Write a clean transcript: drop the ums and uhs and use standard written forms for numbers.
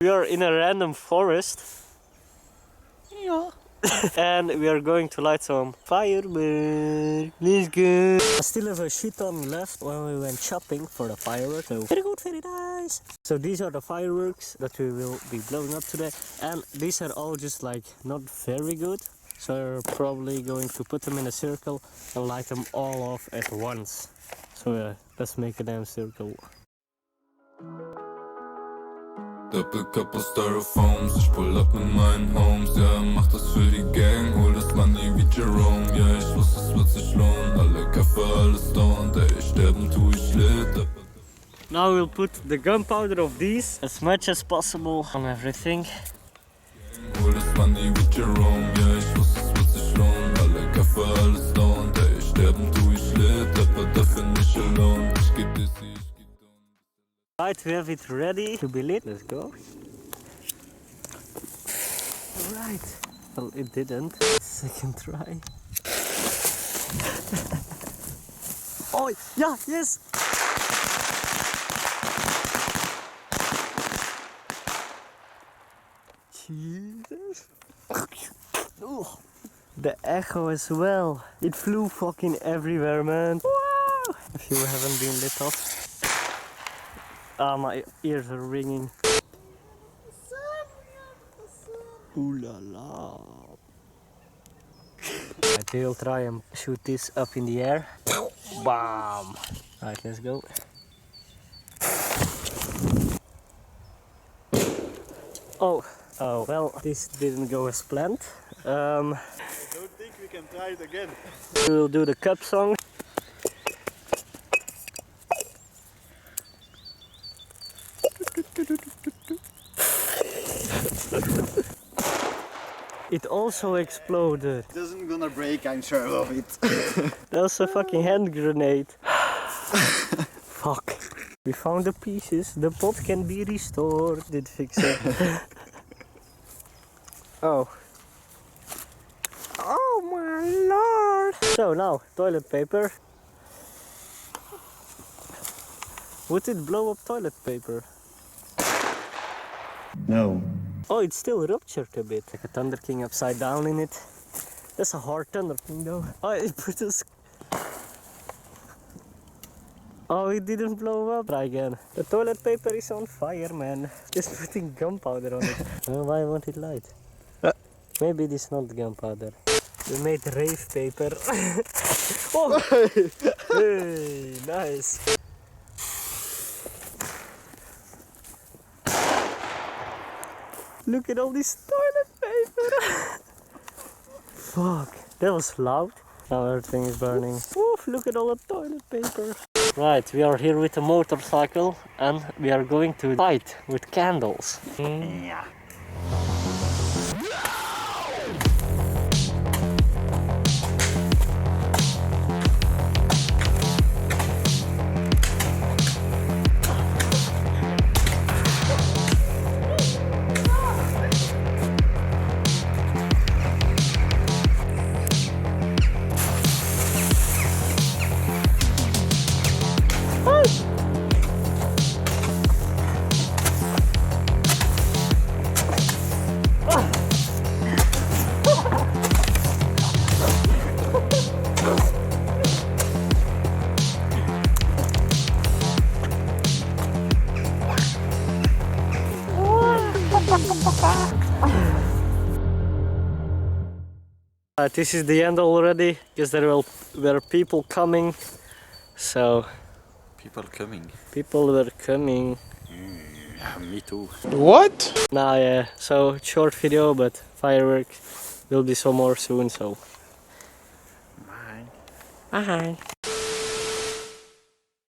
We are in a random forest. Yeah. And we are going to light some fireworks. Let's go. I still have a shit ton left when we went shopping for the fireworks. So very good, very nice. So these are the fireworks that we will be blowing up today. And these are all just like not very good. So we're probably going to put them in a circle and light them all off at once. So let's make a damn circle. Doppelcup aus Styrofoams, ich pull up mit meinen Homes, ja, mach das für die Gang, hol das Money wie Jerome, ja, ich wusste, es wird sich lohnen, alle Kaffer, alles stoned, ey, sterben tu ich lit. Now we'll put the gunpowder of these as much as possible on everything. Hol das Money wie Jerome, ja, ich wusste, es wird sich lohnen, alle Kaffer, alles stoned, ey, sterben tu ich lit, aber dafür nicht alone, ich geb dir sie. Right, we have it ready to be lit. Let's go. Right. Well, it didn't. Second try. Oh, yeah, yes! Jesus. Oh, the echo as well. It flew fucking everywhere, man. Wow! If you haven't been lit up. Ah, my ears are ringing. Ooh la la. Right, we will try and shoot this up in the air. Bam! Right, let's go. Oh, well, this didn't go as planned. I don't think we can try it again. We will do the cup song. It also exploded. It isn't gonna break, I'm sure of it. That was a fucking hand grenade. Fuck. We found the pieces. The pot can be restored. Did fix it. Oh. Oh my lord. So now, toilet paper. Would it blow up toilet paper? No. Oh, it's still ruptured a bit. Like a Thunder King upside down in it. That's a hard Thunder King though. Oh, it put us... Oh, it didn't blow up. Try again. The toilet paper is on fire, man. Just putting gunpowder on it. Why won't it light? Maybe it is not gunpowder. We made rave paper. Oh! Hey, nice. Look at all this toilet paper! Fuck, that was loud. Now everything is burning. Oof, look at all the toilet paper. Right, we are here with a motorcycle and we are going to light with candles. Yeah. This is the end already, because there were people coming, so... People coming. People were coming. Yeah, me too. What? Nah, yeah, so short video, but fireworks will be some more soon, so... Bye. Bye.